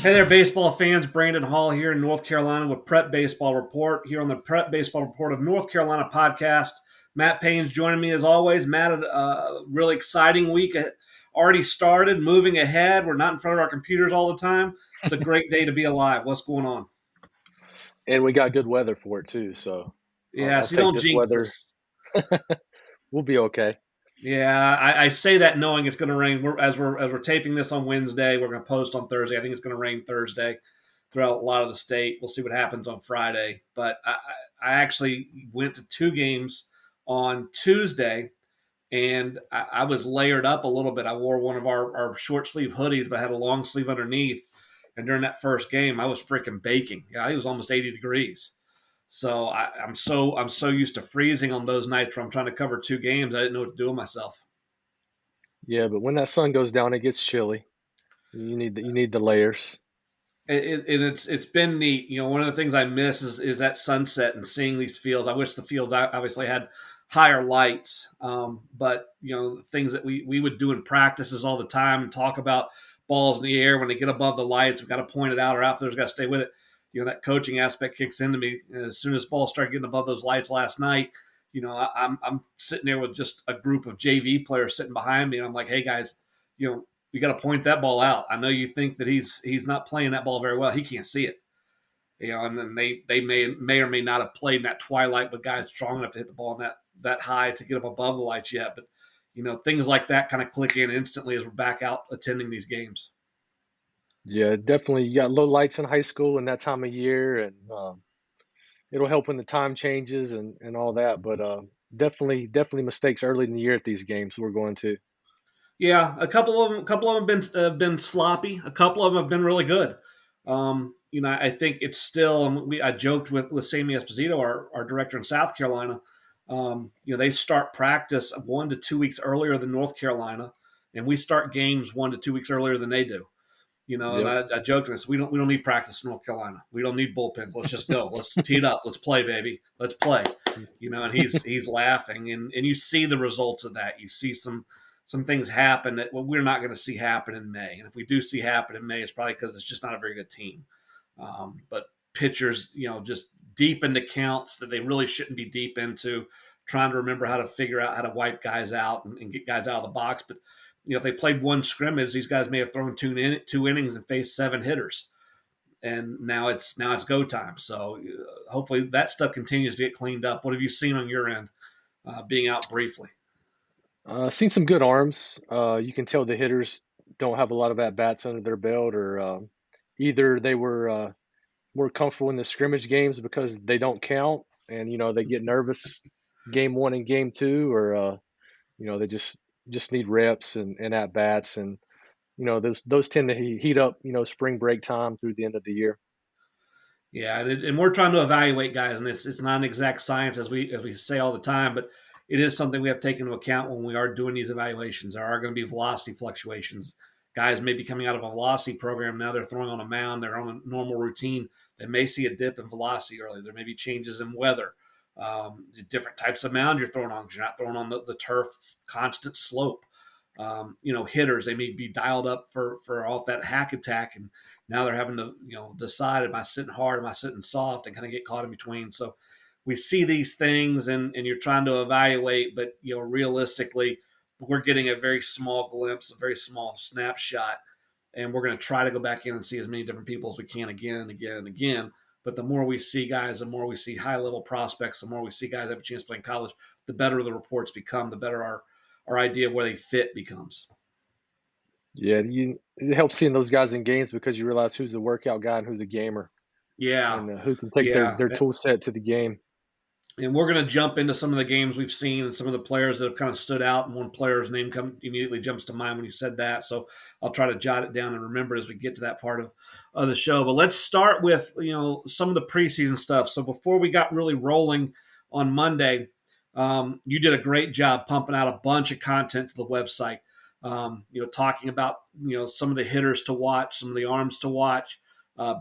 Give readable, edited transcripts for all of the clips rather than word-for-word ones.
Hey there, baseball fans. Brandon Hall here in North Carolina with Prep Baseball Report here on the Prep Baseball Report of North Carolina podcast. Matt Payne's joining me as always. Matt, a really exciting week already started, moving ahead. We're not in front of our computers all the time. It's a great day to be alive. What's going on? And we got good weather for it too, so Yeah, I'll so you take don't this jinx weather. us. We'll be okay. Yeah, I say that knowing it's going to rain. As we're taping this on Wednesday, we're going to post on Thursday. I think it's going to rain Thursday throughout a lot of the state. We'll see what happens on Friday. But I actually went to two games on Tuesday, and I was layered up a little bit. I wore one of our short sleeve hoodies, but I had a long sleeve underneath. And during that first game, I was freaking baking. Yeah, it was almost 80 degrees. So I'm so used to freezing on those nights where I'm trying to cover two games. I didn't know what to do with myself. Yeah, but when that sun goes down, it gets chilly. You need the layers. And it's been neat. You know, one of the things I miss is that sunset and seeing these fields. I wish the fields obviously had higher lights, but you know, things that we would do in practices all the time and talk about balls in the air when they get above the lights. We got to point it out, or outfielders got to stay with it. You know, that coaching aspect kicks into me. And as soon as balls started getting above those lights last night, you know, I'm sitting there with just a group of JV players sitting behind me, and I'm like, hey guys, you know, you got to point that ball out. I know you think that he's not playing that ball very well. He can't see it, you know. And then they may or may not have played in that twilight, but guys strong enough to hit the ball in that high to get up above the lights yet. But you know, things like that kind of click in instantly as we're back out attending these games. Yeah, definitely. You got low lights in high school and that time of year, and it'll help when the time changes and all that. But definitely mistakes early in the year at these games we're going to. Yeah, a couple of them have been sloppy. A couple of them have been really good. You know, I think it's still. I joked with Sammy Esposito, our director in South Carolina. You know, they start practice 1 to 2 weeks earlier than North Carolina, and we start games 1 to 2 weeks earlier than they do. You know, and Yep. I joked with us, we don't need practice in North Carolina. We don't need bullpens. Let's just go. Let's tee it up. Let's play, baby. Let's play. You know, and he's laughing, and you see the results of that. You see some things happen that we're not going to see happen in May. And if we do see happen in May, it's probably because it's just not a very good team. But pitchers, you know, just deep into counts that they really shouldn't be deep into, trying to remember how to figure out how to wipe guys out and get guys out of the box. But you know, if they played one scrimmage, these guys may have thrown two innings and faced seven hitters. And now it's go time. So hopefully that stuff continues to get cleaned up. What have you seen on your end, being out briefly? Seen some good arms. You can tell the hitters don't have a lot of at bats under their belt, or either they were more comfortable in the scrimmage games because they don't count, and they get nervous game one and game two, or they just need reps and at bats, and those tend to heat up spring break time through the end of the year. Yeah, and we're trying to evaluate guys, and it's not an exact science as we say all the time, but it is something we have to take into account when we are doing these evaluations. There are going to be velocity fluctuations. Guys may be coming out of a velocity program now; they're throwing on a mound. They're on a normal routine. They may see a dip in velocity early. There may be changes in weather, different types of mound you're throwing on because you're not throwing on the turf constant slope. You know, hitters they may be dialed up for off that hack attack, and now they're having to decide, am I sitting hard, am I sitting soft, and kind of get caught in between. So we see these things, and you're trying to evaluate, but realistically, we're getting a very small glimpse, a very small snapshot, and we're going to try to go back in and see as many different people as we can again and again and again. But the more we see guys, the more we see high level prospects, the more we see guys have a chance to play in college, the better the reports become, the better our idea of where they fit becomes. Yeah, it helps seeing those guys in games because you realize who's a workout guy and who's a gamer, Yeah, and who can take their yeah. their tool set to the game. And we're going to jump into some of the games we've seen and some of the players that have kind of stood out. And one player's name immediately jumps to mind when you said that. So I'll try to jot it down and remember as we get to that part of the show. But let's start with some of the preseason stuff. So before we got really rolling on Monday, you did a great job pumping out a bunch of content to the website. Talking about some of the hitters to watch, some of the arms to watch,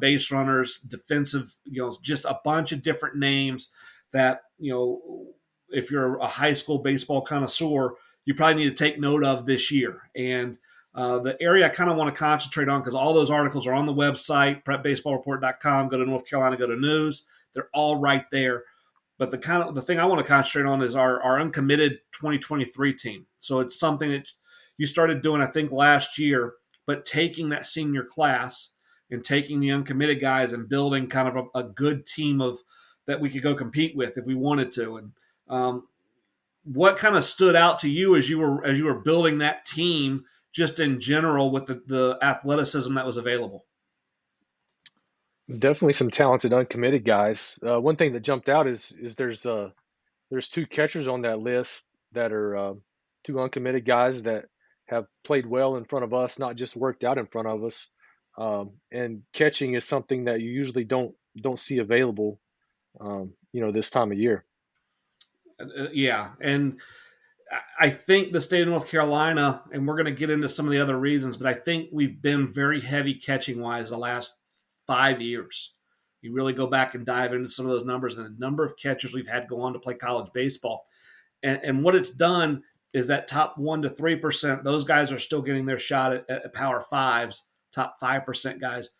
base runners, defensive, just a bunch of different names that if you're a high school baseball connoisseur, you probably need to take note of this year. And The area I kind of want to concentrate on, because all those articles are on the website, prepbaseballreport.com. Go to North Carolina, go to news. They're all right there. But the thing I want to concentrate on is our uncommitted 2023 team. So it's something that you started doing, I think, last year, but taking that senior class and taking the uncommitted guys and building kind of a good team of that we could go compete with if we wanted to. And what kind of stood out to you as you were building that team, just in general, with the athleticism that was available? Definitely some talented uncommitted guys. One thing that jumped out is there's two catchers on that list that are two uncommitted guys that have played well in front of us, not just worked out in front of us. And catching is something that you usually don't see available, this time of year. Yeah, and I think the state of North Carolina, and we're going to get into some of the other reasons, but I think we've been very heavy catching wise the last 5 years. You really go back and dive into some of those numbers and the number of catchers we've had go on to play college baseball. And what it's done is that top 1 to 3%, those guys are still getting their shot at Power Fives, top 5% guys,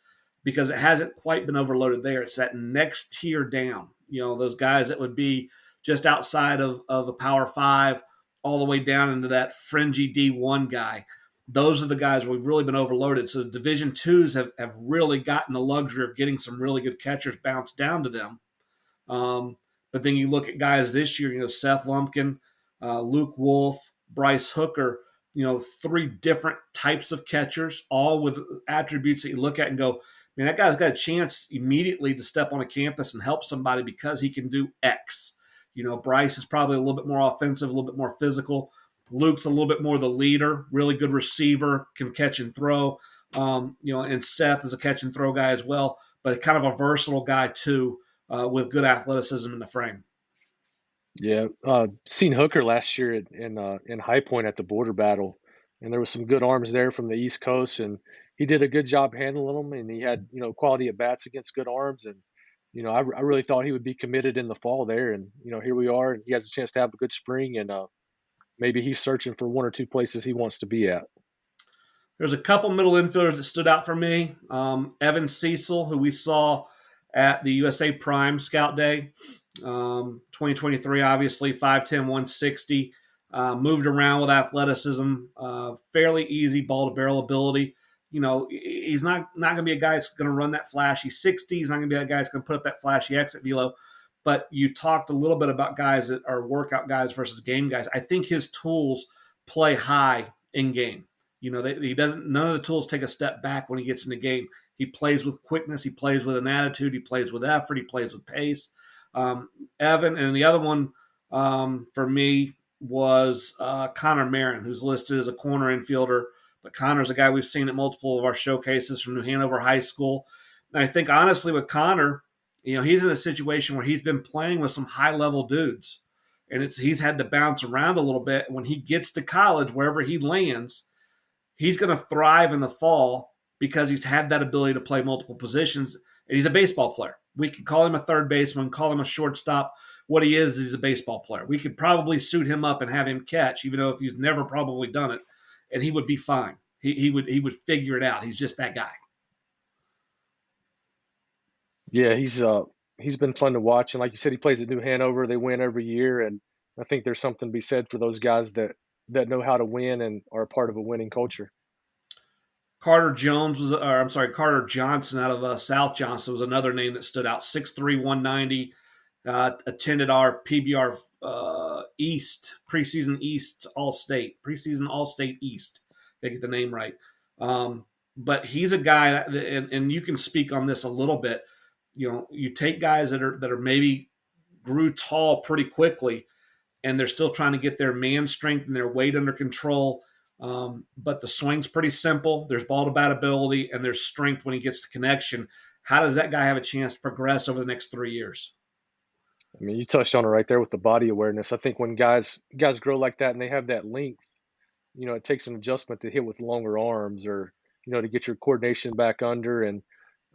because it hasn't quite been overloaded there. It's that next tier down. Those guys that would be just outside of a Power Five, all the way down into that fringy D1 guy. Those are the guys where we've really been overloaded. So Division twos have really gotten the luxury of getting some really good catchers bounced down to them. But then you look at guys this year, Seth Lumpkin, Luke Wolf, Bryce Hooker, three different types of catchers, all with attributes that you look at and go, man, that guy's got a chance immediately to step on a campus and help somebody because he can do X. Bryce is probably a little bit more offensive, a little bit more physical. Luke's a little bit more the leader, really good receiver, can catch and throw. And Seth is a catch and throw guy as well, but kind of a versatile guy too, with good athleticism in the frame. Yeah, seen Hooker last year in High Point at the border battle, and there was some good arms there from the East Coast, and he did a good job handling them, and he had quality at bats against good arms, and I really thought he would be committed in the fall there, and here we are, and he has a chance to have a good spring, and maybe he's searching for one or two places he wants to be at. There's a couple middle infielders that stood out for me. Evan Cecil, who we saw at the USA Prime Scout Day, 2023, obviously 5'10", 160, moved around with athleticism, fairly easy ball to barrel ability. He's not going to be a guy that's going to run that flashy 60. He's not going to be a guy that's going to put up that flashy exit velo. But you talked a little bit about guys that are workout guys versus game guys. I think his tools play high in game. He doesn't. None of the tools take a step back when he gets in the game. He plays with quickness. He plays with an attitude. He plays with effort. He plays with pace. Evan, and the other one for me was Connor Marin, who's listed as a corner infielder. But Connor's a guy we've seen at multiple of our showcases from New Hanover High School. And I think, honestly, with Connor, he's in a situation where he's been playing with some high-level dudes. And he's had to bounce around a little bit. When he gets to college, wherever he lands, he's going to thrive in the fall because he's had that ability to play multiple positions. And he's a baseball player. We could call him a third baseman, call him a shortstop. What he is, he's a baseball player. We could probably suit him up and have him catch, even though if he's never probably done it, and he would be fine. He would figure it out. He's just that guy. Yeah, he's been fun to watch, and like you said, he plays at New Hanover. They win every year, and I think there's something to be said for those guys that know how to win and are a part of a winning culture. Carter Johnson out of South Johnson was another name that stood out. 6'3", 190, attended our PBR East, preseason All-State East. They get the name right. But he's a guy, and you can speak on this a little bit. You take guys that are maybe grew tall pretty quickly, and they're still trying to get their man strength and their weight under control. But the swing's pretty simple. There's ball to bat ability, and there's strength when he gets to connection. How does that guy have a chance to progress over the next 3 years? I mean, you touched on it right there with the body awareness. I think when guys grow like that and they have that length, it takes an adjustment to hit with longer arms or to get your coordination back under. And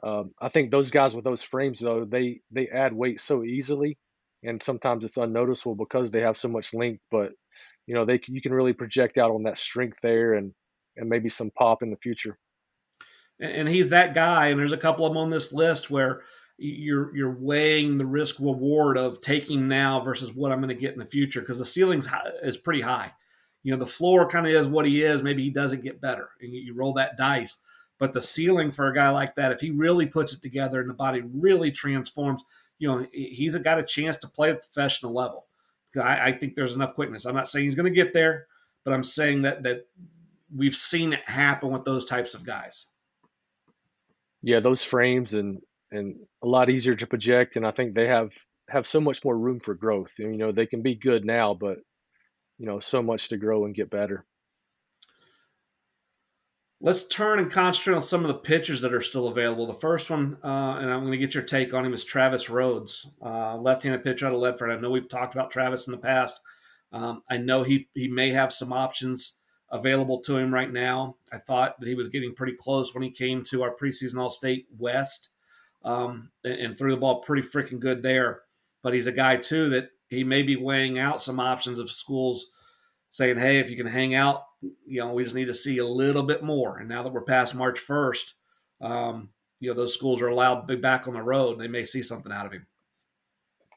I think those guys with those frames, though, they add weight so easily, and sometimes it's unnoticeable because they have so much length. But you can really project out on that strength there, and and maybe some pop in the future. And he's that guy. And there's a couple of them on this list where you're weighing the risk reward of taking now versus what I'm going to get in the future, because the ceiling's is pretty high. The floor kind of is what he is. Maybe he doesn't get better, and you roll that dice. But the ceiling for a guy like that, if he really puts it together and the body really transforms, he's got a chance to play at the professional level. I think there's enough quickness. I'm not saying he's going to get there, but I'm saying that we've seen it happen with those types of guys. Yeah, those frames and a lot easier to project, and I think they have so much more room for growth. They can be good now, but so much to grow and get better. Let's turn and concentrate on some of the pitchers that are still available. The first one, and I'm going to get your take on him, is Travis Rhodes, left-handed pitcher out of Ledford. I know we've talked about Travis in the past. I know he may have some options available to him right now. I thought that he was getting pretty close when he came to our preseason All-State West, and threw the ball pretty freaking good there. But he's a guy, too, that he may be weighing out some options of schools saying, hey, if you can hang out, we just need to see a little bit more. And now that we're past March 1st, those schools are allowed to be back on the road. They may see something out of him.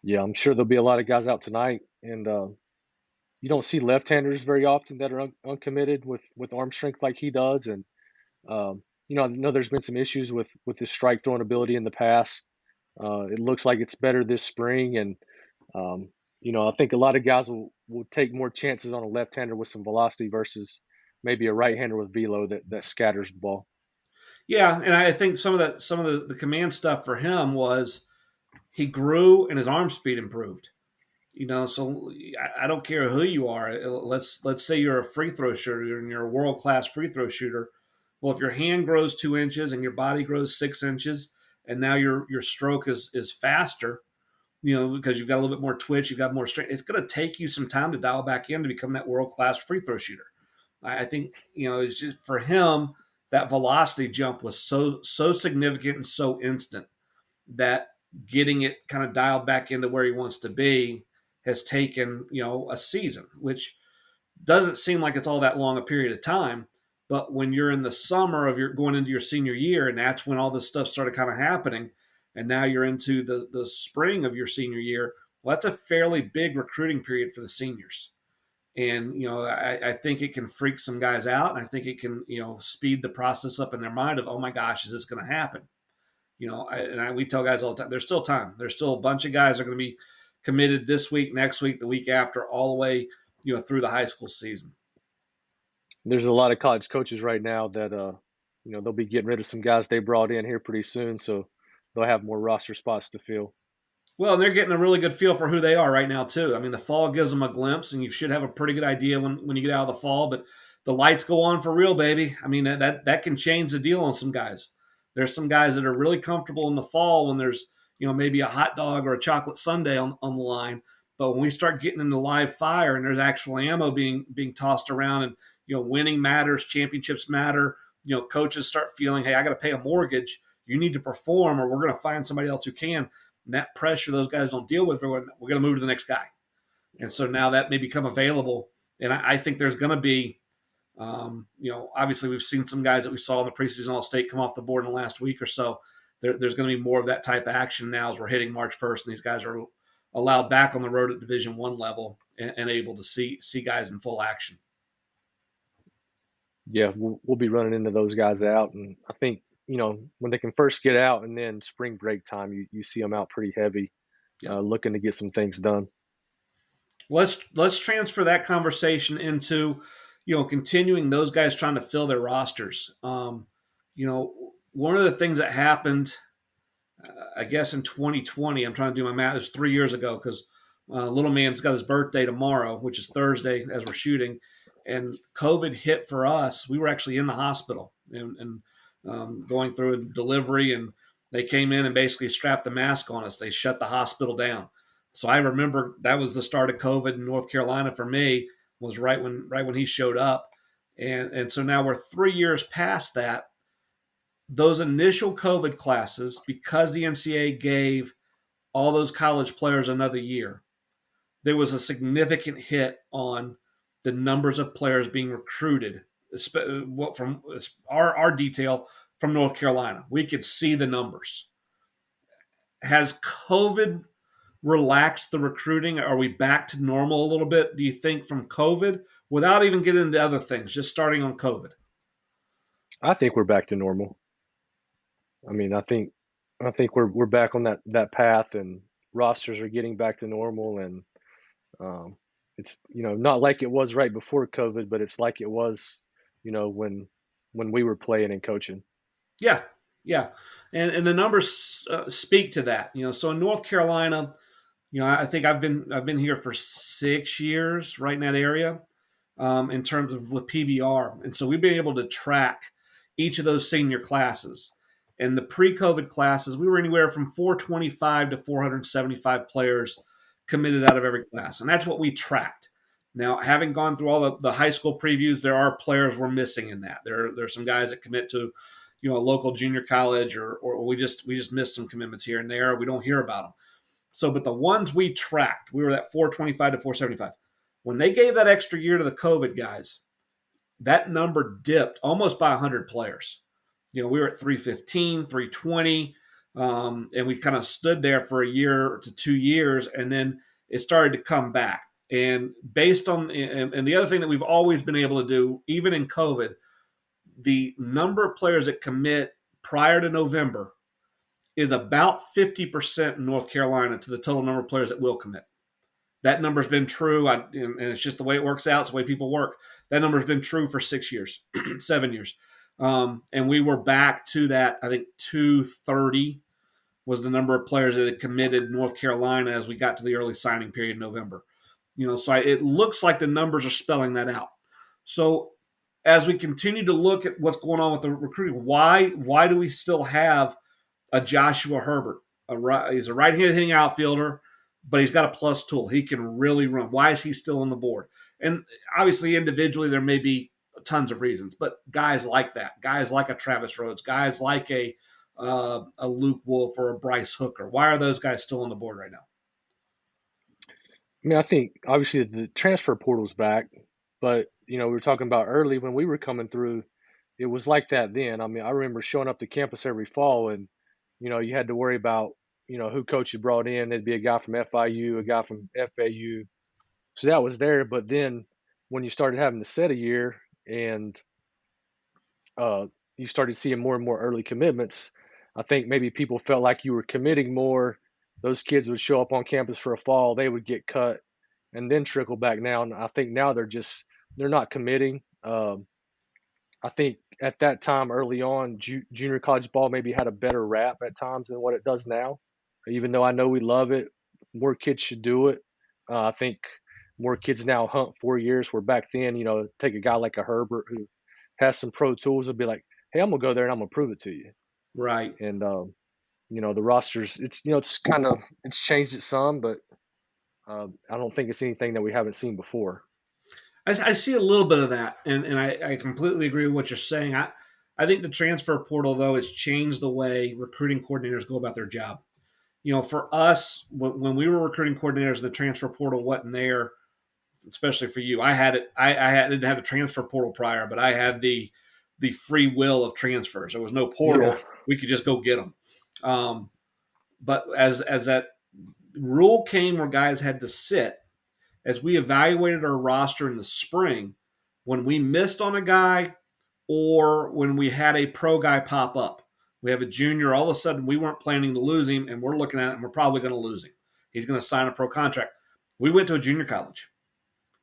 Yeah, I'm sure there'll be a lot of guys out tonight, and you don't see left-handers very often that are uncommitted with arm strength like he does. And I know there's been some issues with his strike throwing ability in the past. It looks like it's better this spring, and um, I think a lot of guys will take more chances on a left-hander with some velocity versus maybe a right-hander with velo that scatters the ball. Yeah, and I think some of the command stuff for him was he grew and his arm speed improved. So I don't care who you are. Let's say you're a free throw shooter and you're a world class free throw shooter. Well, if your hand grows 2 inches and your body grows 6 inches, and now your stroke is faster, because you've got a little bit more twitch, you've got more strength. It's going to take you some time to dial back in to become that world class free throw shooter. I think it's just for him that velocity jump was so significant and so instant that getting it kind of dialed back into where he wants to be has taken a season, which doesn't seem like it's all that long a period of time. But when you're in the summer of your going into your senior year, and that's when all this stuff started kind of happening, and now you're into the spring of your senior year, well, that's a fairly big recruiting period for the seniors. And I think it can freak some guys out, and I think it can speed the process up in their mind of, oh my gosh, is this going to happen? We tell guys all the time, there's still time. There's still a bunch of guys that are going to be committed this week, next week, the week after, all the way through the high school season. There's a lot of college coaches right now that they'll be getting rid of some guys they brought in here pretty soon, so they'll have more roster spots to fill. Well, and they're getting a really good feel for who they are right now too. I mean, the fall gives them a glimpse, and you should have a pretty good idea when you get out of the fall. But the lights go on for real, baby. I mean, that can change the deal on some guys. There's some guys that are really comfortable in the fall when there's maybe a hot dog or a chocolate sundae on the line. But when we start getting into live fire and there's actual ammo being tossed around, and winning matters, championships matter. Coaches start feeling, hey, I got to pay a mortgage. You need to perform, or we're going to find somebody else who can. And that pressure those guys don't deal with, we're going to move to the next guy. And so now that may become available. And I think there's going to be, obviously we've seen some guys that we saw in the preseason All-State come off the board in the last week or so. There's going to be more of that type of action now as we're hitting March 1st, and these guys are allowed back on the road at Division I level and able to see guys in full action. Yeah, we'll be running into those guys out, and I think when they can first get out, and then spring break time, you see them out pretty heavy, looking to get some things done. Let's transfer that conversation into continuing those guys trying to fill their rosters. One of the things that happened, I guess in 2020, I'm trying to do my math. It was 3 years ago because little man's got his birthday tomorrow, which is Thursday as we're shooting. And COVID hit for us. We were actually in the hospital and going through a delivery, and they came in and basically strapped the mask on us. They shut the hospital down. So I remember that was the start of COVID in North Carolina for me, was right when he showed up. And so now we're 3 years past that. Those initial COVID classes, because the NCAA gave all those college players another year, there was a significant hit on the numbers of players being recruited what from our detail from North Carolina. We could see the numbers. Has COVID relaxed the recruiting? Are we back to normal a little bit, do you think, from COVID, without even getting into other things, just starting on COVID? I think we're back to normal. I mean, I think we're back on that path, and rosters are getting back to normal, and um, it's not like it was right before COVID, but it's like it was when we were playing and coaching. Yeah, yeah, and the numbers speak to that. So in North Carolina, I think I've been here for 6 years, right in that area, in terms of with PBR, and so we've been able to track each of those senior classes. And the pre-COVID classes, we were anywhere from 425 to 475 players committed out of every class, and that's what we tracked. Now, having gone through all the high school previews, there are players we're missing in that. There's some guys that commit to, a local junior college, or we just missed some commitments here and there. We don't hear about them. So, but the ones we tracked, we were at 425 to 475. When they gave that extra year to the COVID guys, that number dipped almost by 100 players. We were at 315, 320, and we kind of stood there for a year to 2 years, and then it started to come back. And based on, and the other thing that we've always been able to do, even in COVID, the number of players that commit prior to November is about 50% in North Carolina to the total number of players that will commit. That number's been true, and it's just the way it works out. It's the way people work. That number's been true for 6 years, 7 years. And we were back to that, I think 230 was the number of players that had committed North Carolina as we got to the early signing period in November. So it looks like the numbers are spelling that out. So as we continue to look at what's going on with the recruiting, why do we still have a Joshua Herbert? He's a right-handed hitting outfielder, but he's got a plus tool. He can really run. Why is he still on the board? And obviously, individually, there may be tons of reasons, but guys like that, guys like a Travis Rhodes, guys like a Luke Wolf or a Bryce Hooker, why are those guys still on the board right now? I mean, I think obviously the transfer portal's back, but we were talking about early when we were coming through, it was like that then. I mean, I remember showing up to campus every fall, and you had to worry about who coach you brought in. There'd be a guy from FIU, a guy from FAU, so that was there. But then when you started having to set a year, and you started seeing more and more early commitments, I think maybe people felt like you were committing more. Those kids would show up on campus for a fall, they would get cut, and then trickle back now. And I think now they're not committing. I think at that time early on, junior college ball maybe had a better rap at times than what it does now. Even though I know we love it, more kids should do it. I think more kids now hunt 4 years. Where back then, take a guy like a Herbert who has some pro tools and be like, "Hey, I'm gonna go there and I'm gonna prove it to you." Right. And the rosters, it's changed it some, but I don't think it's anything that we haven't seen before. I see a little bit of that, and I completely agree with what you're saying. I think the transfer portal, though, has changed the way recruiting coordinators go about their job. For us, when we were recruiting coordinators, the transfer portal wasn't there, especially for you. I had it. I didn't have the transfer portal prior, but I had the free will of transfers. There was no portal. Yeah. We could just go get them. But as that rule came where guys had to sit, as we evaluated our roster in the spring, when we missed on a guy or when we had a pro guy pop up, we have a junior, all of a sudden we weren't planning to lose him, and we're looking at it and we're probably going to lose him. He's going to sign a pro contract. We went to a junior college.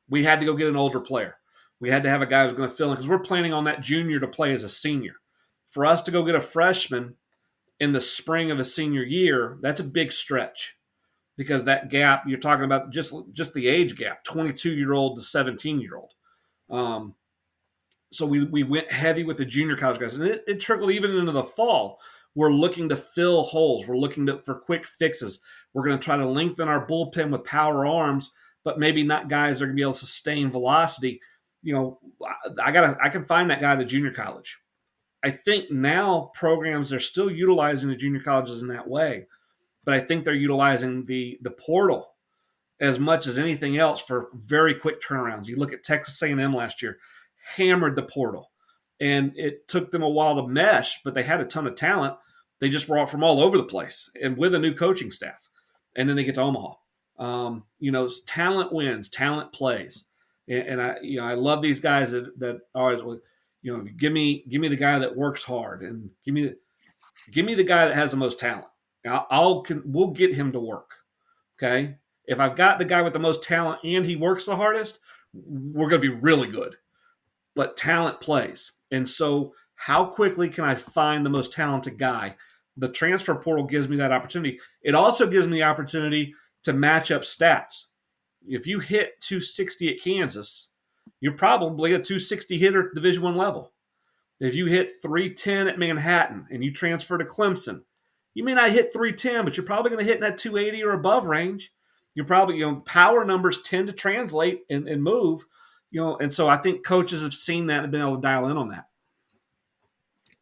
We had to go get an older player. We had to have a guy who's going to fill in because we're planning on that junior to play as a senior. For us to go get a freshman in the spring of a senior year, that's a big stretch. Because that gap, you're talking about just the age gap, 22-year-old to 17-year-old. So we went heavy with the junior college guys, and it trickled even into the fall. We're looking to fill holes. We're looking for quick fixes. We're going to try to lengthen our bullpen with power arms, but maybe not guys that are going to be able to sustain velocity. I can find that guy at the junior college. I think now programs are still utilizing the junior colleges in that way. But I think they're utilizing the portal as much as anything else for very quick turnarounds. You look at Texas A&M last year, hammered the portal. And it took them a while to mesh, but they had a ton of talent. They just brought from all over the place and with a new coaching staff. And then they get to Omaha. Talent wins, talent plays. And I love these guys that always, give me the guy that works hard, and give me the guy that has the most talent. We'll get him to work. Okay. If I've got the guy with the most talent and he works the hardest, we're going to be really good. But talent plays. And so how quickly can I find the most talented guy? The transfer portal gives me that opportunity. It also gives me the opportunity to match up stats. If you hit 260 at Kansas, you're probably a 260 hitter at Division I level. If you hit 310 at Manhattan and you transfer to Clemson, you may not hit 310, but you're probably going to hit in that 280 or above range. You're probably, power numbers tend to translate and move, and so I think coaches have seen that and been able to dial in on that.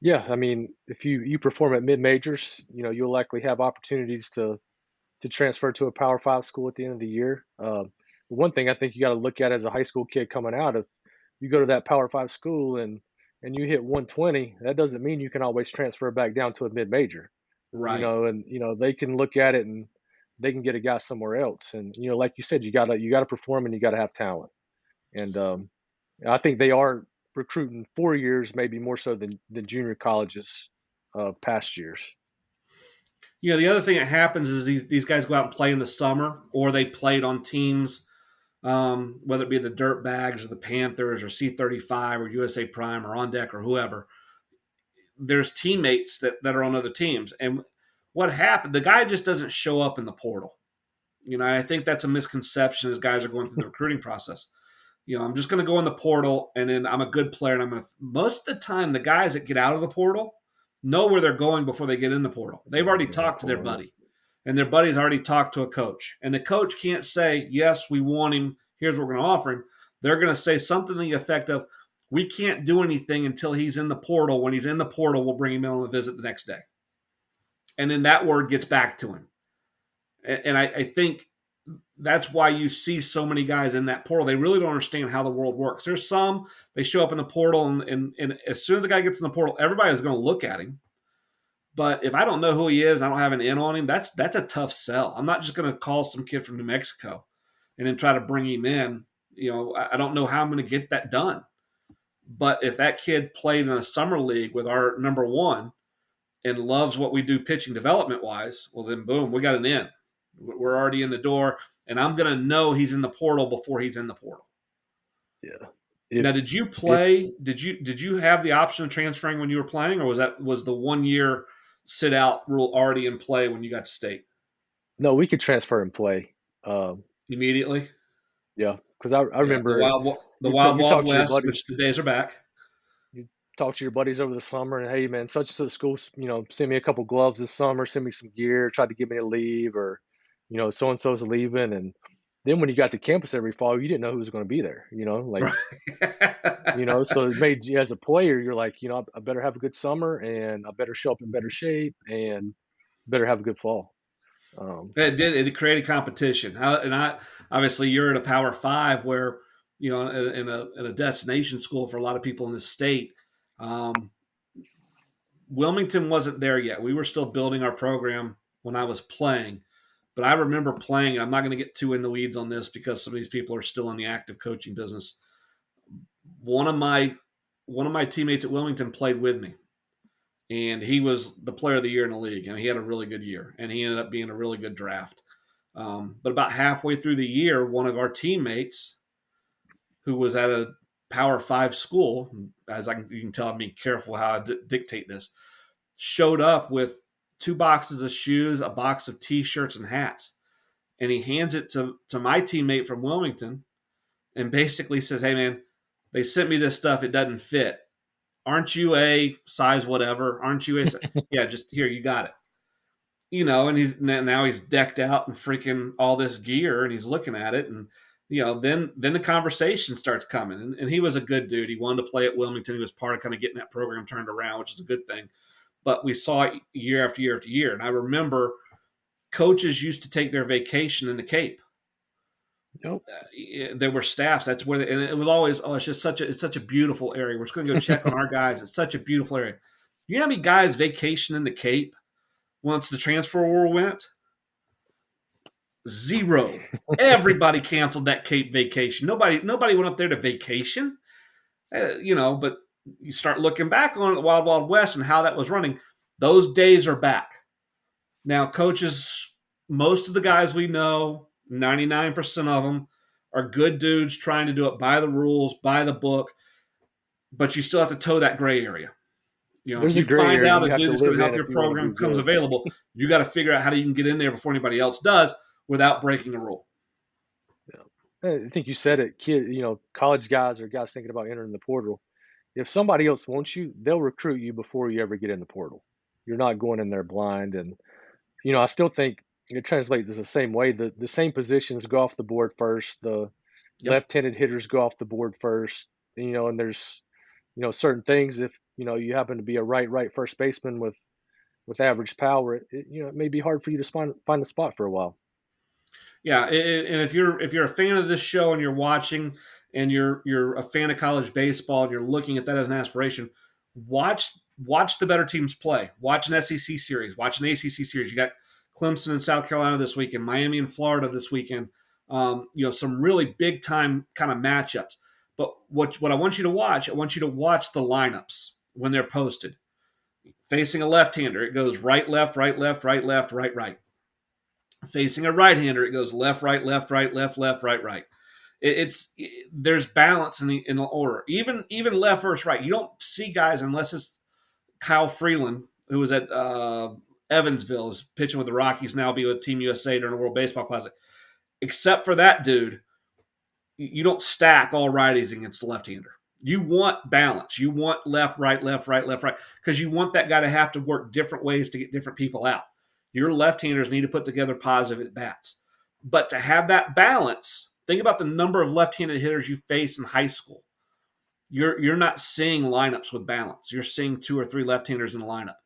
Yeah, I mean, if you perform at mid majors, you'll likely have opportunities to transfer to a Power Five school at the end of the year. One thing I think you got to look at as a high school kid coming out, if you go to that Power Five school and you hit 120, that doesn't mean you can always transfer back down to a mid major. Right. And they can look at it and they can get a guy somewhere else. And like you said, you gotta perform and you gotta have talent. And I think they are recruiting 4 years, maybe more so than junior colleges of past years. The other thing that happens is these guys go out and play in the summer, or they played on teams, whether it be the Dirt Bags or the Panthers or C35 or USA Prime or On Deck or whoever. There's teammates that are on other teams. And what happened, the guy just doesn't show up in the portal. I think that's a misconception as guys are going through the recruiting process. I'm just going to go in the portal and then I'm a good player. And most of the time, the guys that get out of the portal know where they're going before they get in the portal. They've already talked to their buddy, and their buddy's already talked to a coach. And the coach can't say, yes, we want him. Here's what we're going to offer him. They're going to say something to the effect of, we can't do anything until he's in the portal. When he's in the portal, we'll bring him in on a visit the next day. And then that word gets back to him. And I think that's why you see so many guys in that portal. They really don't understand how the world works. There's some, they show up in the portal, and as soon as the guy gets in the portal, everybody's going to look at him. But if I don't know who he is, I don't have an in on him, that's a tough sell. I'm not just going to call some kid from New Mexico and then try to bring him in. I don't know how I'm going to get that done. But if that kid played in a summer league with our number one and loves what we do pitching development-wise, well, then boom, we got an in. We're already in the door, and I'm going to know he's in the portal before he's in the portal. Yeah. Now, did you play? Did you have the option of transferring when you were playing, or was the 1 year sit out rule already in play when you got to state? No, we could transfer and play immediately. Yeah, because I remember the Wild West, which the days are back. You talk to your buddies over the summer, and hey, man, such and such school, send me a couple gloves this summer, send me some gear, tried to get me to leave, or so and so's leaving, and then when you got to campus every fall, you didn't know who was going to be there. So it made you, as a player, you're like, I better have a good summer, and I better show up in better shape, and better have a good fall. It created competition. Obviously you're at a Power Five where, in a destination school for a lot of people in the state. Wilmington wasn't there yet. We were still building our program when I was playing, but I remember playing, and I'm not going to get too in the weeds on this because some of these people are still in the active coaching business. One of my teammates at Wilmington played with me, and he was the player of the year in the league, and he had a really good year, and he ended up being a really good draft. But about halfway through the year, one of our teammates, who was at a Power Five school, you can tell, I'm being careful how I dictate this, showed up with 2 boxes of shoes, a box of T-shirts, and hats, and he hands it to my teammate from Wilmington, and basically says, "Hey, man, they sent me this stuff. It doesn't fit. Aren't you a size whatever? Aren't you a yeah, just here, you got it." And he's decked out in freaking all this gear, and he's looking at it, and then the conversation starts coming, and he was a good dude. He wanted to play at Wilmington. He was part of kind of getting that program turned around, which is a good thing. But we saw it year after year after year, and I remember coaches used to take their vacation in the Cape. Yep. There were staffs. That's where, and it was always, oh, it's such a beautiful area. We're just going to go check on our guys. It's such a beautiful area. You know how many guys vacation in the Cape once the transfer war went? Zero. Everybody canceled that Cape vacation. Nobody went up there to vacation. But you start looking back on the Wild Wild West and how that was running. Those days are back. Now, coaches, most of the guys we know, 99% of them, are good dudes trying to do it by the rules, by the book, but you still have to toe that gray area. If There's a you gray find area out you a have dude to that's going live to in help if your you want to program do comes good. available, you got to figure out how you can get in there before anybody else does without breaking a rule. Yeah. I think you said it, college guys or guys thinking about entering the portal. If somebody else wants you, they'll recruit you before you ever get in the portal. You're not going in there blind. And, I still think it translates the same way. The same positions go off the board first. The Yep. left-handed hitters go off the board first. And there's, certain things if, you happen to be a right first baseman with average power, it may be hard for you to find a spot for a while. Yeah, and if you're a fan of this show and you're watching and you're a fan of college baseball and you're looking at that as an aspiration, watch the better teams play. Watch an SEC series. Watch an ACC series. You got Clemson and South Carolina this weekend, Miami and Florida this weekend. Some really big time kind of matchups. But what I want you to watch, I want you to watch the lineups when they're posted. Facing a left-hander, it goes right, left, right, left, right, left, right, right. Facing a right-hander, it goes left, right, left, right, left, left, right, right. There's balance in the order. Even left versus right. You don't see guys unless it's Kyle Freeland, who was at Evansville, is pitching with the Rockies now, be with Team USA during the World Baseball Classic. Except for that dude, you don't stack all righties against the left-hander. You want balance. You want left, right, left, right, left, right, because you want that guy to have to work different ways to get different people out. Your left-handers need to put together positive at-bats. But to have that balance, think about the number of left-handed hitters you face in high school. You're not seeing lineups with balance. You're seeing 2 or 3 left-handers in a lineup.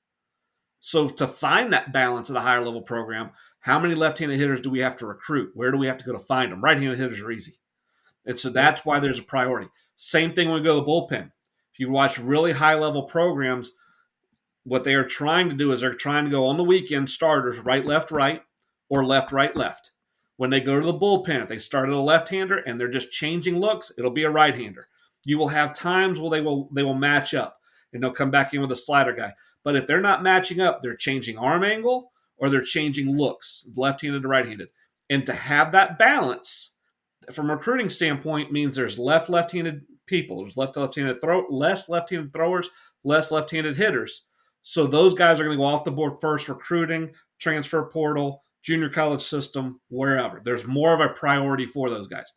So to find that balance at a higher level program, how many left-handed hitters do we have to recruit? Where do we have to go to find them? Right-handed hitters are easy. And so that's why there's a priority. Same thing when we go to the bullpen. If you watch really high-level programs, what they are trying to do is they're trying to go on the weekend starters right, right, or left, left. When they go to the bullpen, if they started a left-hander and they're just changing looks, it'll be a right-hander. You will have times where they will match up and they'll come back in with a slider guy. But if they're not matching up, they're changing arm angle or they're changing looks, left-handed to right-handed. And to have that balance from a recruiting standpoint means there's left-handed people, there's left-handed less left-handed throwers, less left-handed hitters. So those guys are going to go off the board first, recruiting, transfer portal, junior college system, wherever. There's more of a priority for those guys.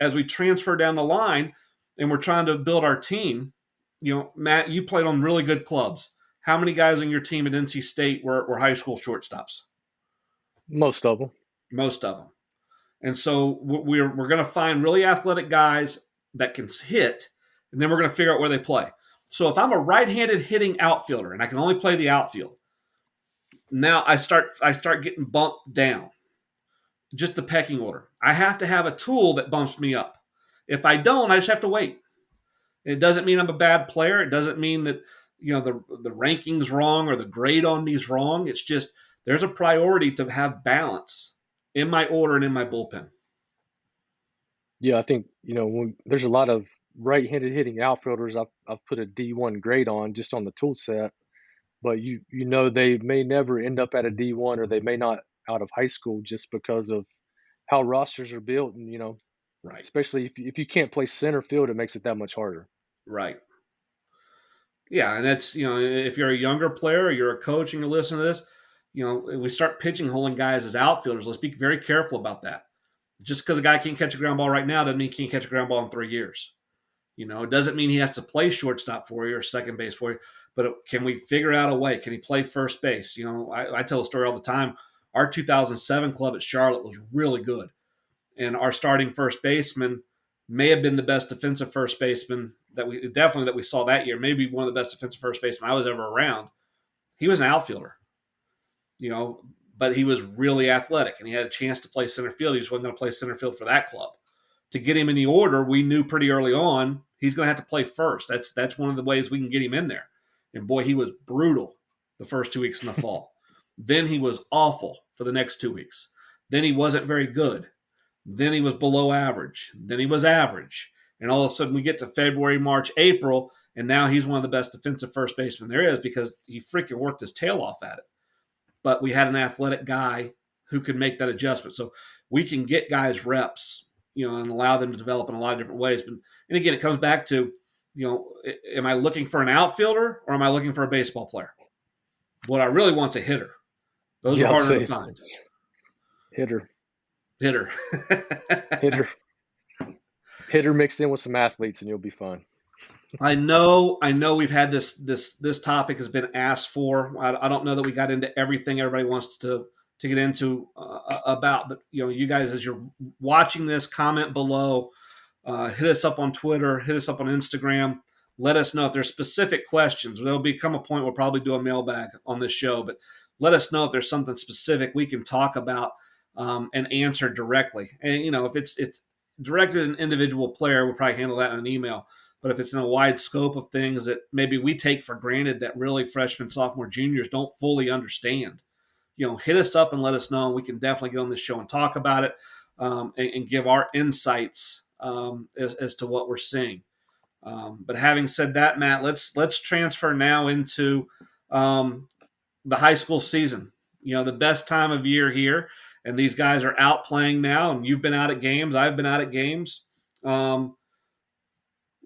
As we transfer down the line and we're trying to build our team, Matt, you played on really good clubs. How many guys on your team at NC State were high school shortstops? Most of them. Most of them. And so we're going to find really athletic guys that can hit, and then we're going to figure out where they play. So if I'm a right-handed hitting outfielder and I can only play the outfield, now I start getting bumped down. Just the pecking order. I have to have a tool that bumps me up. If I don't, I just have to wait. It doesn't mean I'm a bad player. It doesn't mean that the ranking's wrong or the grade on me is wrong. It's just there's a priority to have balance in my order and in my bullpen. Yeah, I think when there's a lot of right-handed hitting outfielders. I've put a D1 grade on just on the tool set, but they may never end up at a D1 or they may not out of high school just because of how rosters are built, and Right. especially if you can't play center field, it makes it that much harder. Right. Yeah, and that's if you're a younger player or you're a coach and you're listening to this, we start pigeonholing guys as outfielders. Let's be very careful about that. Just because a guy can't catch a ground ball right now doesn't mean he can't catch a ground ball in 3 years. It doesn't mean he has to play shortstop for you or second base for you, but can we figure out a way? Can he play first base? I tell a story all the time. Our 2007 club at Charlotte was really good, and our starting first baseman may have been the best defensive first baseman that we saw that year. Maybe one of the best defensive first basemen I was ever around. He was an outfielder, but he was really athletic and he had a chance to play center field. He just wasn't going to play center field for that club. To get him in the order, we knew pretty early on he's going to have to play first. That's one of the ways we can get him in there. And boy, he was brutal the first 2 weeks in the fall. Then he was awful for the next 2 weeks. Then he wasn't very good. Then he was below average. Then he was average. And all of a sudden we get to February, March, April, and now he's one of the best defensive first basemen there is because he freaking worked his tail off at it. But we had an athletic guy who could make that adjustment. So we can get guys reps, and allow them to develop in a lot of different ways. But and again, it comes back to, am I looking for an outfielder or am I looking for a baseball player? What I really want is a hitter. Those are harder to find. Hitter. Hitter mixed in with some athletes, and you'll be fine. I know. We've had this topic has been asked for. I don't know that we got into everything everybody wants to get into about, but you guys, as you're watching this, comment below, hit us up on Twitter, hit us up on Instagram. Let us know if there's specific questions. There'll become a point we'll probably do a mailbag on this show, but let us know if there's something specific we can talk about and answer directly. And if it's directed at an individual player, we'll probably handle that in an email. But if it's in a wide scope of things that maybe we take for granted that really freshmen, sophomore, juniors don't fully understand, hit us up and let us know. We can definitely get on this show and talk about it and give our insights as to what we're seeing. But having said that, Matt, let's transfer now into the high school season. The best time of year here, and these guys are out playing now. And you've been out at games. I've been out at games.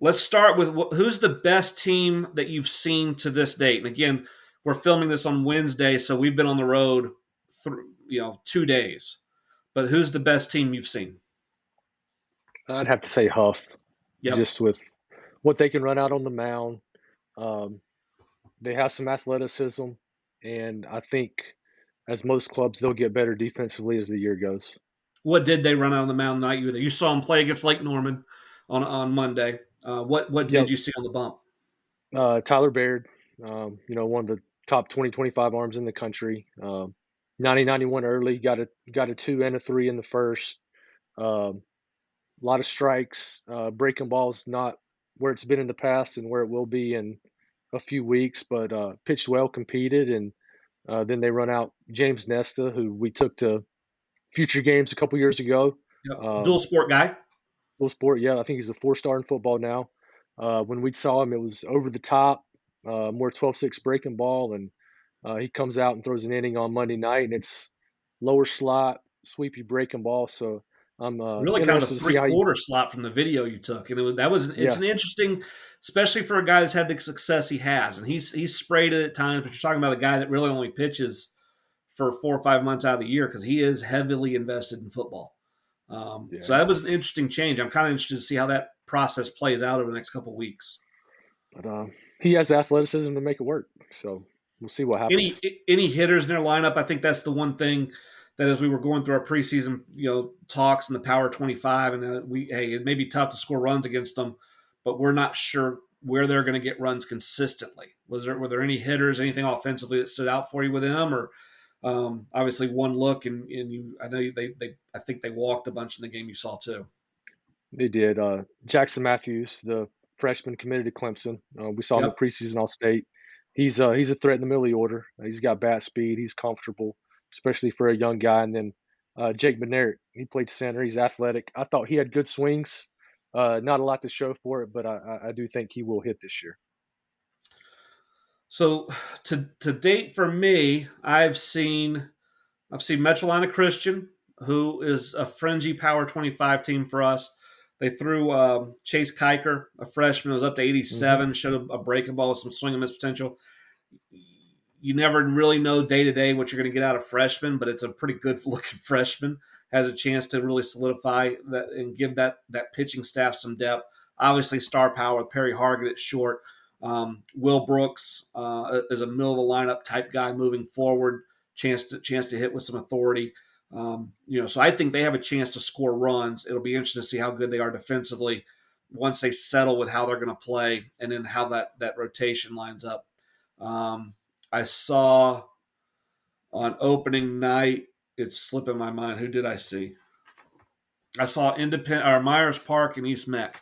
Let's start with who's the best team that you've seen to this date. And again, we're filming this on Wednesday, so we've been on the road through 2 days. But who's the best team you've seen? I'd have to say Huff. Yep. Just with what they can run out on the mound. They have some athleticism, and I think, as most clubs, they'll get better defensively as the year goes. What did they run out on the mound the night you were there? You saw them play against Lake Norman on Monday. What did you see on the bump? Tyler Baird, one of the top 20-25 arms in the country. 90-91 early, got a 2 and a 3 in the first. A lot of strikes, breaking balls, not where it's been in the past and where it will be in a few weeks, but pitched well, competed, and then they run out James Nesta, who we took to future games a couple years ago. Yep. Dual sport guy. Dual sport, yeah. I think he's a 4-star in football now. When we saw him, it was over the top, more 12-6 breaking ball, and he comes out and throws an inning on Monday night, and it's lower slot, sweepy breaking ball. So I'm really kind of a 3/4 slot from the video you took, and it's an interesting, especially for a guy that's had the success he has, and he's sprayed it at times. But you're talking about a guy that really only pitches for 4 or 5 months out of the year because he is heavily invested in football. So that was an interesting change. I'm kind of interested to see how that process plays out over the next couple of weeks. But he has athleticism to make it work, so we'll see what happens. Any hitters in their lineup? I think that's the one thing that as we were going through our preseason, talks in the Power 25, and it may be tough to score runs against them, but we're not sure where they're going to get runs consistently. Were there any hitters, anything offensively that stood out for you with them, or obviously one look and I know I think they walked a bunch in the game you saw too. They did. Jackson Matthews, the freshman committed to Clemson. We saw him in the preseason All-State. He's a threat in the middle of the order. He's got bat speed. He's comfortable, especially for a young guy. And then Jake Benert, he played center. He's athletic. I thought he had good swings. Not a lot to show for it, but I do think he will hit this year. So to date for me, I've seen Metrolina Christian, who is a fringy Power 25 team for us. They threw Chase Kiker, a freshman, was up to 87, showed a breaking ball with some swing and miss potential. You never really know day to day what you're going to get out of freshmen, but it's a pretty good looking freshman. Has a chance to really solidify that and give that pitching staff some depth. Obviously, star power with Perry Hargett at short. Will Brooks is a middle of the lineup type guy moving forward. Chance to hit with some authority. So I think they have a chance to score runs. It'll be interesting to see how good they are defensively once they settle with how they're going to play and then how that rotation lines up. I saw On opening night, it's slipping my mind. Who did I see? I saw Independent or Myers Park and East Meck.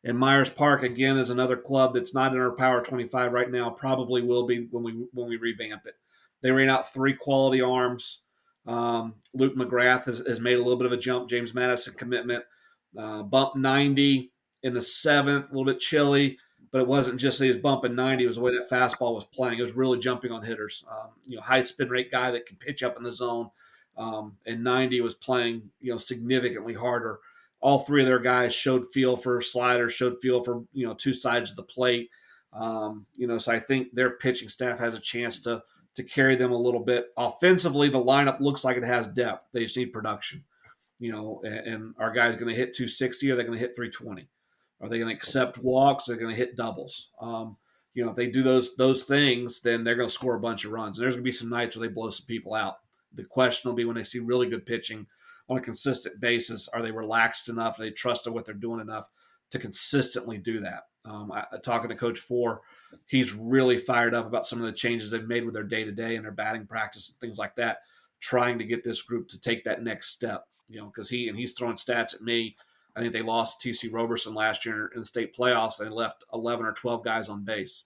And Myers Park again is another club that's not in our Power 25 right now. Probably will be when we revamp it. They ran out 3 quality arms. Luke McGrath has made a little bit of a jump. James Madison commitment bumped 90 in the 7th. A little bit chilly, but it wasn't just that he was bumping 90. It was the way that fastball was playing. It was really jumping on hitters. High spin rate guy that can pitch up in the zone. And 90 was playing significantly harder. All 3 of their guys showed feel for sliders, showed feel for 2 sides of the plate. So I think their pitching staff has a chance to carry them a little bit. Offensively, the lineup looks like it has depth. They just need production. And our guys going to hit 260 or are they going to hit 320? Are they going to accept walks? Or are they going to hit doubles? If they do those things, then they're going to score a bunch of runs. And there's going to be some nights where they blow some people out. The question will be when they see really good pitching on a consistent basis, are they relaxed enough? Are they trusted what they're doing enough to consistently do that? Talking to Coach Four, he's really fired up about some of the changes they've made with their day-to-day and their batting practice and things like that, trying to get this group to take that next step. Because he's throwing stats at me. I think they lost T.C. Roberson last year in the state playoffs. They left 11 or 12 guys on base.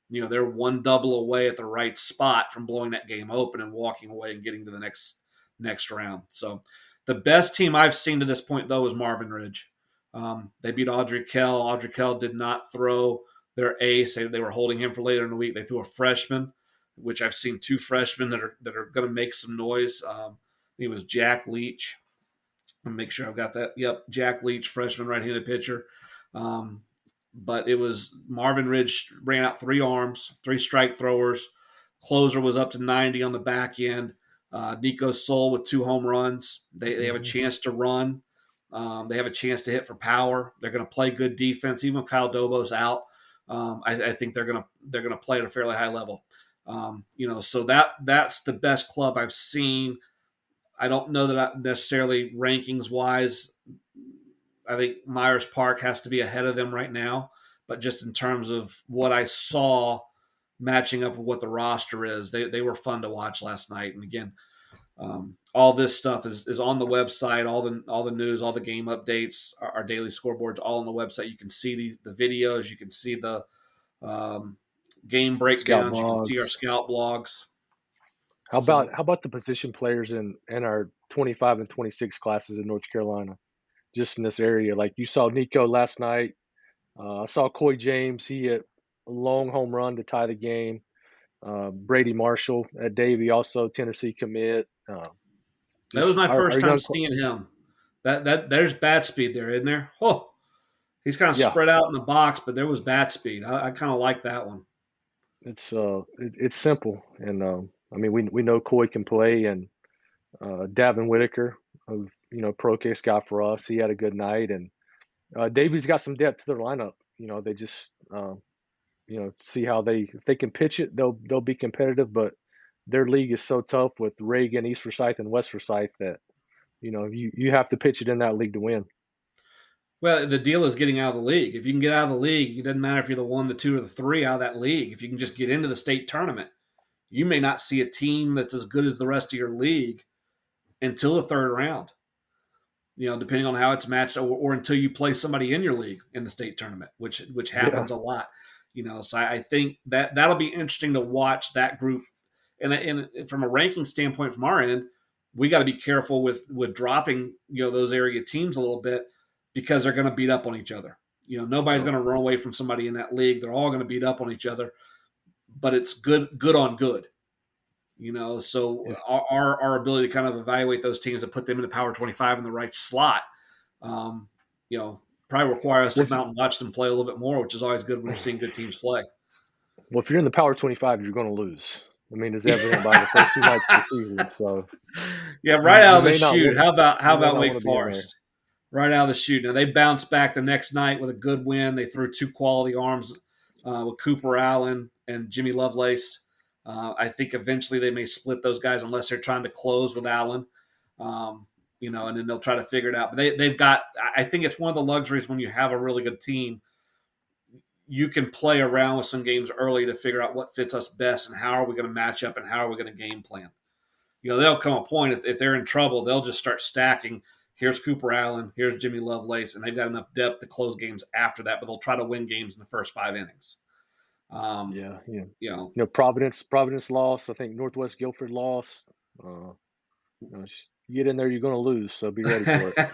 They're 1 double away at the right spot from blowing that game open and walking away and getting to the next round. So the best team I've seen to this point, though, is Marvin Ridge. They beat Audrey Kell. Audrey Kell did not throw their ace. They were holding him for later in the week. They threw a freshman, which I've seen 2 freshmen that are going to make some noise. It was Jack Leach. I'll make sure I've got that. Yep, Jack Leach, freshman right-handed pitcher. But it was Marvin Ridge ran out 3 arms, 3 strike throwers. Closer was up to 90 on the back end. Nico Soul with 2 home runs. They have a chance to run. They have a chance to hit for power. They're going to play good defense. Even if Kyle Dobo's out, I think they're going to play at a fairly high level. So that's the best club I've seen. I don't know that necessarily rankings wise. I think Myers Park has to be ahead of them right now, but just in terms of what I saw matching up with what the roster is, they were fun to watch last night. And again, all this stuff is on the website, all the news, all the game updates, our daily scoreboards, all on the website. You can see the videos, you can see the game breakdowns, you can see our scout blogs. How about the position players in our 25 and 26 classes in North Carolina? Just in this area, like you saw Nico last night. I saw Coy James. He hit a long home run to tie the game. Brady Marshall at Davie, also Tennessee commit. That was my first time seeing him. There's bat speed there, isn't there? Oh, he's kind of spread out in the box, but there was bat speed. I kind of like that one. It's simple, and I mean we know Coy can play, and Davin Whitaker, who pro case guy for us, he had a good night, and Davie's got some depth to their lineup. They just see how if they can pitch it, they'll be competitive. But their league is so tough with Reagan, East Forsyth, and West Forsyth that you have to pitch it in that league to win. Well, the deal is getting out of the league. If you can get out of the league, it doesn't matter if you're the 1, the 2, or the 3 out of that league. If you can just get into the state tournament, you may not see a team that's as good as the rest of your league until the 3rd round. Depending on how it's matched, or until you play somebody in your league in the state tournament, which happens a lot. So I think that'll be interesting to watch that group. And from a ranking standpoint, from our end, we got to be careful with dropping those area teams a little bit, because they're going to beat up on each other. Nobody's going to run away from somebody in that league. They're all going to beat up on each other, but it's good on good. So our ability to kind of evaluate those teams and put them in the Power 25 in the right slot, probably require us to come out and watch them play a little bit more, which is always good when you're seeing good teams play. Well, if you're in the Power 25, you're going to lose. I mean, it's evident by the first 2 nights of the season. So yeah, right out of the chute. How about Wake Forest? Right out of the chute. Now, they bounced back the next night with a good win. They threw 2 quality arms with Cooper Allen and Jimmy Lovelace. I think eventually they may split those guys unless they're trying to close with Allen, and then they'll try to figure it out. But they've got – I think it's one of the luxuries when you have a really good team. You can play around with some games early to figure out what fits us best and how are we going to match up and how are we going to game plan. There'll come a point if they're in trouble, they'll just start stacking. Here's Cooper Allen, here's Jimmy Lovelace, and they've got enough depth to close games after that, but they'll try to win games in the first 5 innings. Yeah, yeah. You Providence lost. I think Northwest Guilford lost. You get in there, you're going to lose, so be ready for it.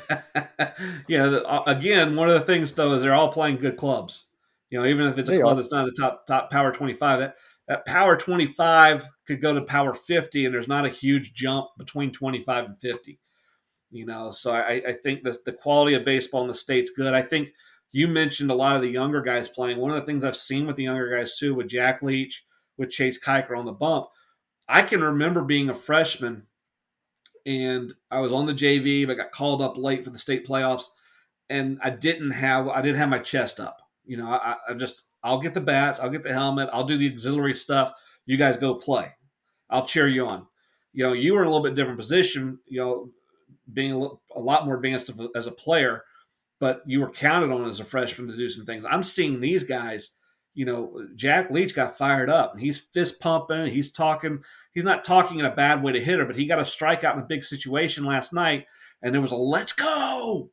Again, one of the things though is they're all playing good clubs. Even if it's a club that's not in the top Power 25, that Power 25 could go to Power 50, and there's not a huge jump between 25 and 50. So I think the quality of baseball in the state's good. I think you mentioned a lot of the younger guys playing. One of the things I've seen with the younger guys too, with Jack Leach, with Chase Kiker on the bump, I can remember being a freshman and I was on the JV, but got called up late for the state playoffs, and I didn't have my chest up. I'll get the bats, I'll get the helmet, I'll do the auxiliary stuff. You guys go play. I'll cheer you on. You were in a little bit different position, being a lot more advanced as a player, but you were counted on as a freshman to do some things. I'm seeing these guys, Jack Leach got fired up and he's fist pumping. He's talking. He's not talking in a bad way to hitter, but he got a strikeout in a big situation last night, and there was a let's go.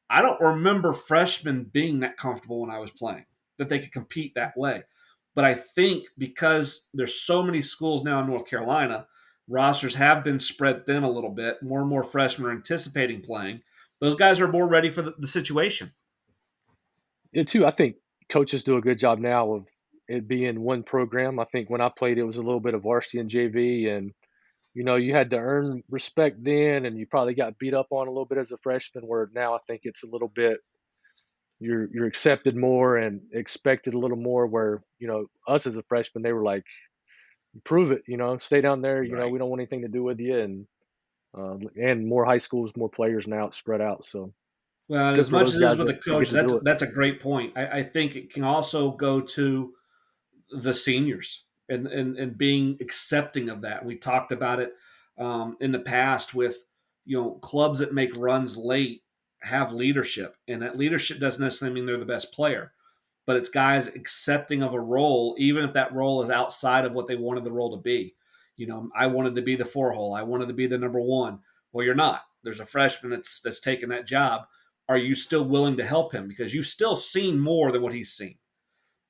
I don't remember freshmen being that comfortable when I was playing, that they could compete that way. But I think because there's so many schools now in North Carolina, rosters have been spread thin a little bit. More and more freshmen are anticipating playing. Those guys are more ready for the situation. Yeah, too. I think coaches do a good job now of it being one program. I think when I played, it was a little bit of varsity and JV, and you had to earn respect then, and you probably got beat up on a little bit as a freshman. Where now I think it's a little bit you're accepted more and expected a little more. Where us as a freshman, they were like, prove it, stay down there. Right. We don't want anything to do with you, and more high schools, more players now spread out. So. Well, and Good as for much those as it is guys with the that get coach, to do it. that's a great point. I think it can also go to the seniors and being accepting of that. We talked about it in the past with clubs that make runs late have leadership, and that leadership doesn't necessarily mean they're the best player, but it's guys accepting of a role, even if that role is outside of what they wanted the role to be. I wanted to be the 4-hole. I wanted to be the number 1. Well, you're not. There's a freshman that's taking that job. Are you still willing to help him? Because you've still seen more than what he's seen.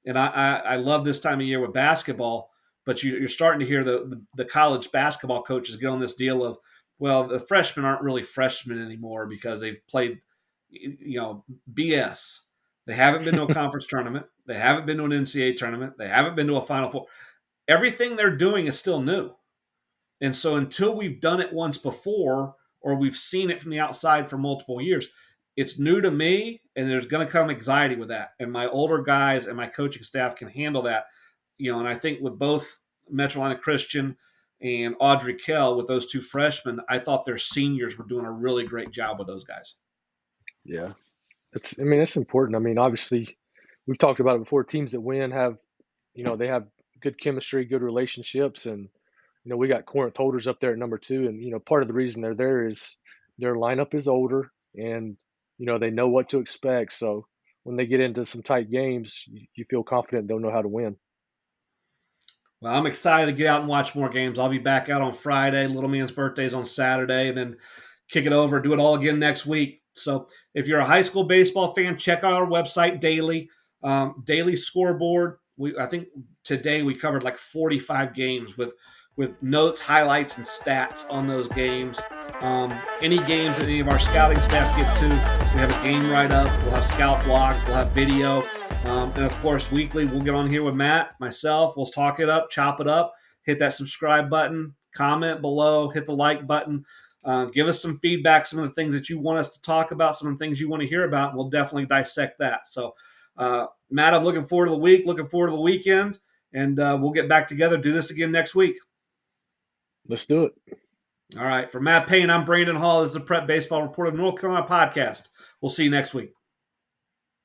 And I love this time of year with basketball, but you're starting to hear the college basketball coaches get on this deal of, well, the freshmen aren't really freshmen anymore because they've played, BS. They haven't been to a conference tournament. They haven't been to an NCAA tournament. They haven't been to a Final Four. Everything they're doing is still new. And so until we've done it once before or we've seen it from the outside for multiple years, it's new to me, and there's going to come anxiety with that. And my older guys and my coaching staff can handle that. And I think with both Metro Atlanta Christian and Audrey Kell, with those two freshmen, I thought their seniors were doing a really great job with those guys. Yeah. It's important. Obviously, we've talked about it before. Teams that win have, they have good chemistry, good relationships, and we got Corinth holders up there at number 2, and part of the reason they're there is their lineup is older, and they know what to expect. So when they get into some tight games, you feel confident they'll know how to win. Well, I'm excited to get out and watch more games. I'll be back out on Friday. Little man's birthday's on Saturday, and then kick it over, do it all again next week. So if you're a high school baseball fan, check out our website daily, daily scoreboard. I think today we covered like 45 games with notes, highlights, and stats on those games. Any games that any of our scouting staff get to, we have a game write-up. We'll have scout blogs. We'll have video. And, of course, weekly, we'll get on here with Matt, myself. We'll talk it up, chop it up, hit that subscribe button, comment below, hit the like button. Give us some feedback, some of the things that you want us to talk about, some of the things you want to hear about, and we'll definitely dissect that. So, Matt, I'm looking forward to the week, looking forward to the weekend, and we'll get back together, do this again next week. Let's do it. All right. For Matt Payne, I'm Brandon Hall. This is the Prep Baseball Report of North Carolina podcast. We'll see you next week.